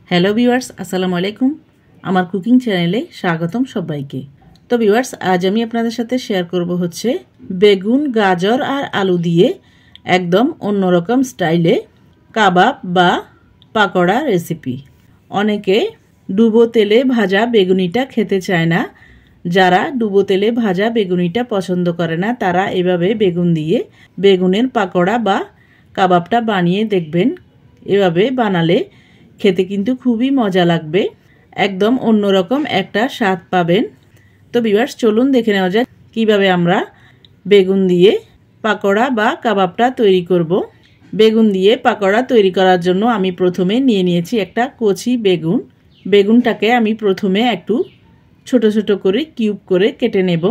Hello viewers, আসসালামু আলাইকুম। আমার কুকিং চ্যানেলে স্বাগতম সবাইকে। তো ভিউয়ার্স, আজ আমি আপনাদের সাথে শেয়ার করব হচ্ছে বেগুন, গাজর আর আলু দিয়ে একদম অন্যরকম স্টাইলে কাবাব বা পাকোড়া রেসিপি। অনেকে ডুবো তেলে ভাজা বেগুনিটা খেতে চায় না। যারা ডুবো তেলে ভাজা বেগুনিটা পছন্দ করে না, তারা এভাবে বেগুন দিয়ে বেগুনের পাকোড়া বা কাবাবটা বানিয়ে দেখবেন। এভাবে বানালে খেতে কিন্তু খুবই মজা লাগবে, একদম অন্যরকম একটা স্বাদ পাবেন। তো ভিউয়ার্স, চলুন দেখে নেওয়া যাক কীভাবে আমরা বেগুন দিয়ে পাকোড়া বা কাবাবটা তৈরি করব। বেগুন দিয়ে পাকোড়া তৈরি করার জন্য আমি প্রথমে নিয়ে নিয়েছি একটা কচি বেগুন। বেগুনটাকে আমি প্রথমে একটু ছোট ছোট করে কিউব করে কেটে নেব।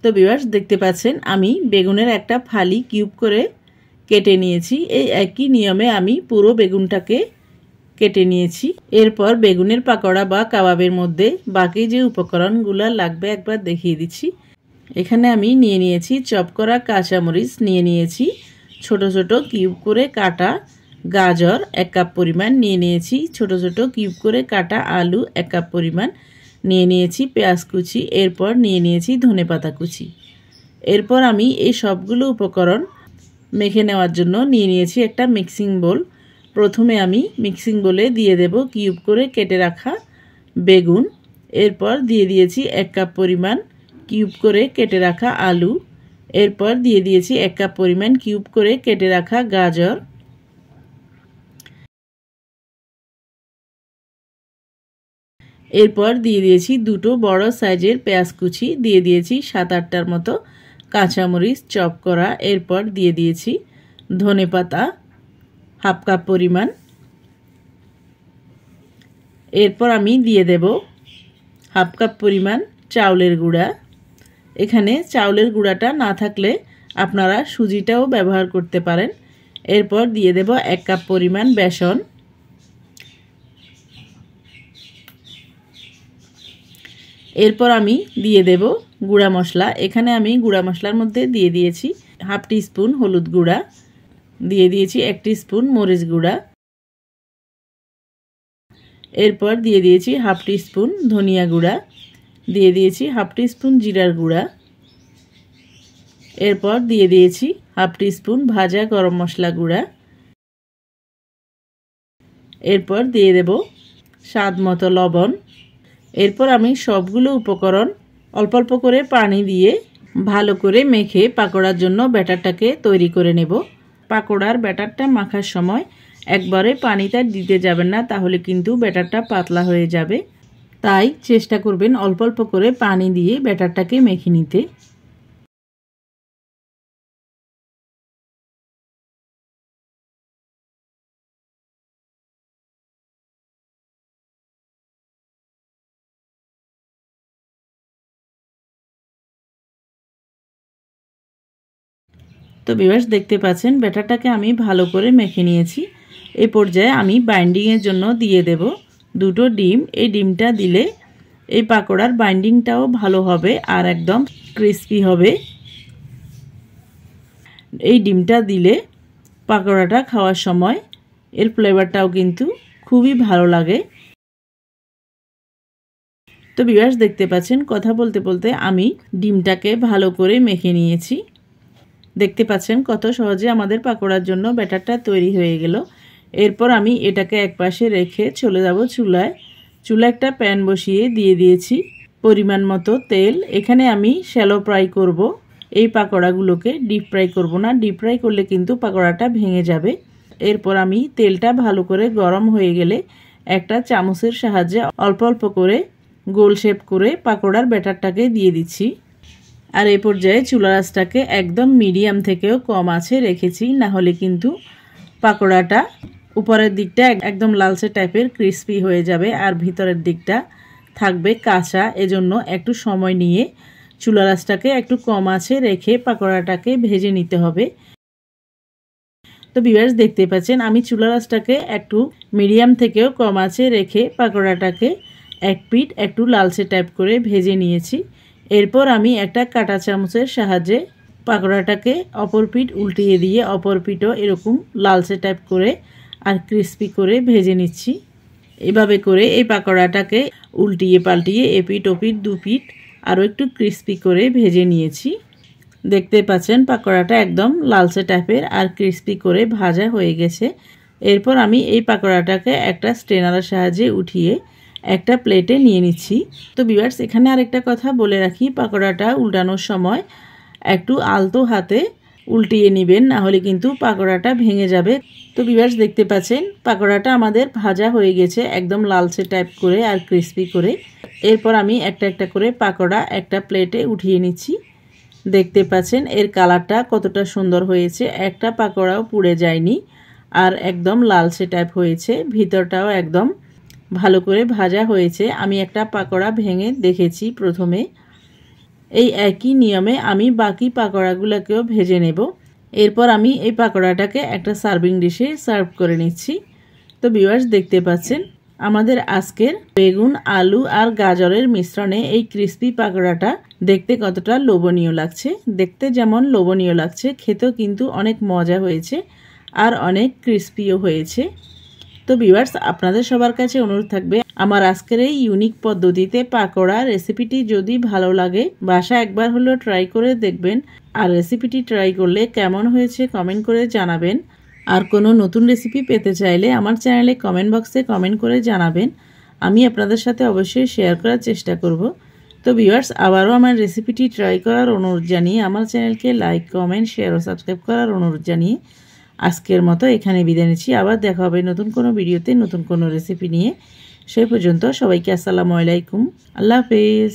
তো ভিউয়ার্স, দেখতে পাচ্ছেন আমি বেগুনের একটা ফালি কিউব করে কেটে নিয়েছি। এই একই নিয়মে আমি পুরো বেগুনটাকে কেটে নিয়েছি। এরপর বেগুনের পাকোড়া বা কাবাবের মধ্যে বাকি যে উপকরণগুলো লাগবে একবার দেখিয়ে দিচ্ছি। এখানে আমি নিয়ে নিয়েছি চপ করা কাঁচামরিচ, নিয়ে নিয়েছি ছোট ছোট কিউব করে কাটা গাজর 1 কাপ পরিমাণ, নিয়ে নিয়েছি ছোট ছোট কিউব করে কাটা আলু 1 কাপ পরিমাণ, নিয়ে নিয়েছি পেঁয়াজ কুচি, এরপর নিয়ে নিয়েছি ধনেপাতা কুচি। এরপর আমি এই সবগুলো উপকরণ মেখে নেওয়ার জন্য নিয়ে নিয়েছি একটা মিক্সিং বোল। প্রথমে আমি মিক্সিং বোলে দিয়ে দেব কিউব করে কেটে রাখা বেগুন। এরপর দিয়ে দিয়েছি 1 কাপ পরিমাণ কিউব করে কেটে রাখা আলু। এরপর দিয়ে দিয়েছি 1 কাপ পরিমাণ কিউব করে কেটে রাখা গাজর। এরপর দিয়ে দিয়েছি দুটো বড় সাইজের পেঁয়াজ কুচি, দিয়ে দিয়েছি 7-8টার মতো কাঁচামরিচ চপ করা। এরপর দিয়ে দিয়েছি ধনেপাতা 1/2 কাপ পরিমাণ। এরপর আমি দিয়ে দেব 1/2 কাপ পরিমাণ চাউলের গুঁড়া। এখানে চাউলের গুঁড়াটা না থাকলে আপনারা সুজিটাও ব্যবহার করতে পারেন। এরপর দিয়ে দেব 1 কাপ পরিমাণ বেসন। এরপর আমি দিয়ে দেব গুঁড়া মশলা। এখানে আমি গুঁড়া মশলার মধ্যে দিয়ে দিয়েছি 1/2 টিস্পুন হলুদ গুঁড়া, দিয়ে দিয়েছি 1 টিস্পুন মরিচ গুঁড়া। এরপর দিয়ে দিয়েছি 1/2 টিস্পুন ধনিয়া গুঁড়া, দিয়ে দিয়েছি 1/2 টিস্পুন জিরার গুঁড়া। এরপর দিয়ে দিয়েছি 1/2 টিস্পুন ভাজা গরম মশলা গুঁড়া। এরপর দিয়ে দেব স্বাদ মতো লবণ। এরপর আমি সবগুলো উপকরণ অল্প অল্প করে পানি দিয়ে ভালো করে মেখে পাকোড়ার জন্য ব্যাটারটাকে তৈরি করে নেব। পাকোড়ার ব্যাটারটা মাখার সময় একবারে পানিটা দিতে যাবেন না, তাহলে কিন্তু ব্যাটারটা পাতলা হয়ে যাবে। তাই চেষ্টা করবেন অল্প অল্প করে পানি দিয়ে ব্যাটারটাকে মেখে নিতে। তো ভিউয়ার্স, দেখতে পাচ্ছেন ব্যাটারটাকে আমি ভালো করে মেখে নিয়েছি। এই পর্যায়ে আমি বাইন্ডিংয়ের জন্য দিয়ে দেব দুটো ডিম। এই ডিমটা দিলে এই পাকোড়ার বাইন্ডিংটাও ভালো হবে আর একদম ক্রিস্পি হবে। এই ডিমটা দিলে পাকোড়াটা খাওয়ার সময় এর ফ্লেভারটাও কিন্তু খুবই ভালো লাগে। তো ভিউয়ার্স, দেখতে পাচ্ছেন কথা বলতে বলতে আমি ডিমটাকে ভালো করে মেখে নিয়েছি। দেখতে পাচ্ছেন কত সহজে আমাদের পাকোড়ার জন্য ব্যাটারটা তৈরি হয়ে গেল। এরপর আমি এটাকে একপাশে রেখে চলে যাব চুলায়। চুলায় একটা প্যান বসিয়ে দিয়ে দিয়েছি পরিমাণ মতো তেল। এখানে আমি শ্যালো ফ্রাই করব। এই পাকোড়াগুলোকে ডিপ ফ্রাই করব না, ডিপ ফ্রাই করলে কিন্তু পাকোড়াটা ভেঙে যাবে। এরপর আমি তেলটা ভালো করে গরম হয়ে গেলে একটা চামচের সাহায্যে অল্প অল্প করে গোল শেপ করে পাকোড়ার ব্যাটারটাকে দিয়ে দিচ্ছি। আর এই পর্যায়ে চুলার আঁচটাকে একদম মিডিয়াম থেকেও কম আঁচে রেখেছি, না হলে কিন্তু পাকোড়াটা উপরের দিকটা একদম লালচে টাইপের ক্রিস্পি হয়ে যাবে আর ভিতরের দিকটা থাকবে কাঁচা। এজন্য একটু সময় নিয়ে চুলার আঁচটাকে একটু কম আঁচে রেখে পাকোড়াটাকে ভেজে নিতে হবে। তো ভিউয়ার্স দেখতে পাচ্ছেন আমি চুলার আঁচটাকে একটু মিডিয়াম থেকেও কম আঁচে রেখে পাকোড়াটাকে এক পিঠ একটু লালচে টাইপ করে ভেজে নিয়েছি। এরপর আমি একটা কাঁটা চামচের সাহায্যে পাকোড়াটাকে অপর পিঠ উল্টিয়ে দিয়ে অপর পিঠও এরকম লালচে টাইপ করে আর ক্রিস্পি করে ভেজে নিচ্ছি। এভাবে করে এই পাকোড়াটাকে উল্টিয়ে পাল্টিয়ে এপিঠ ওপিঠ দু পিঠ আরও একটু ক্রিস্পি করে ভেজে নিয়েছি। দেখতে পাচ্ছেন পাকোড়াটা একদম লালচে টাইপের আর ক্রিস্পি করে ভাজা হয়ে গেছে। এরপর আমি এই পাকোড়াটাকে একটা স্ট্রেনারের সাহায্যে উঠিয়ে একটা প্লেটে নিয়ে নিচ্ছি। তো ভিউয়ার্স এখানে আরেকটা কথা বলে রাখি, পাকোড়াটা উল্টানোর সময় একটু আলতো হাতে উল্টিয়ে নেবেন, না হলে কিন্তু পাকোড়াটা ভেঙে যাবে। তো ভিউয়ার্স দেখতে পাচ্ছেন পাকোড়াটা আমাদের ভাজা হয়ে গেছে একদম লালচে টাইপ করে আর ক্রিস্পি করে। এরপর আমি একটা একটা করে পাকোড়া একটা প্লেটে উঠিয়ে নিচ্ছি। দেখতে পাচ্ছেন এর কালারটা কতটা সুন্দর হয়েছে, একটা পাকোড়াও পুড়ে যায়নি আর একদম লালচে টাইপ হয়েছে, ভিতরটাও একদম ভালো করে ভাজা হয়েছে। আমি একটা পাকোড়া ভেঙে দেখেছি প্রথমে। এই একই নিয়মে আমি বাকি পাকোড়াগুলোকেও ভেজে নেব। এরপর আমি এই পাকোড়াটাকে একটা সার্ভিং ডিশে সার্ভ করে নিচ্ছি। তো ভিউয়ার্স দেখতে পাচ্ছেন আমাদের আজকের বেগুন আলু আর গাজরের মিশ্রণে এই ক্রিস্পি পাকোড়াটা দেখতে কতটা লোভনীয় লাগছে। দেখতে যেমন লোভনীয় লাগছে, খেতেও কিন্তু অনেক মজা হয়েছে আর অনেক ক্রিস্পিও হয়েছে। তো ভিউয়ার্স আপনাদের সবার কাছে অনুরোধ থাকবে আমার আজকের এই ইউনিক পদ্ধতিতে পাকোড়া রেসিপিটি যদি ভালো লাগে বাসায় একবার হলেও ট্রাই করে দেখবেন। আর রেসিপিটি ট্রাই করলে কেমন হয়েছে কমেন্ট করে জানাবেন। আর কোনো নতুন রেসিপি পেতে চাইলে আমার চ্যানেলে কমেন্ট বক্সে কমেন্ট করে জানাবেন, আমি আপনাদের সাথে অবশ্যই শেয়ার করার চেষ্টা করব। তো ভিউয়ার্স আবারও আমার রেসিপিটি ট্রাই করার অনুরোধ জানিয়ে আমার চ্যানেলকে লাইক কমেন্ট শেয়ার ও সাবস্ক্রাইব করার অনুরোধ জানিয়ে আজকের মতো এখানে বিদায় নিচ্ছি। আবার দেখা হবে নতুন কোনো ভিডিওতে নতুন কোনো রেসিপি নিয়ে। সেই পর্যন্ত সবাইকে আসসালামু আলাইকুম, আল্লাহ হাফেজ।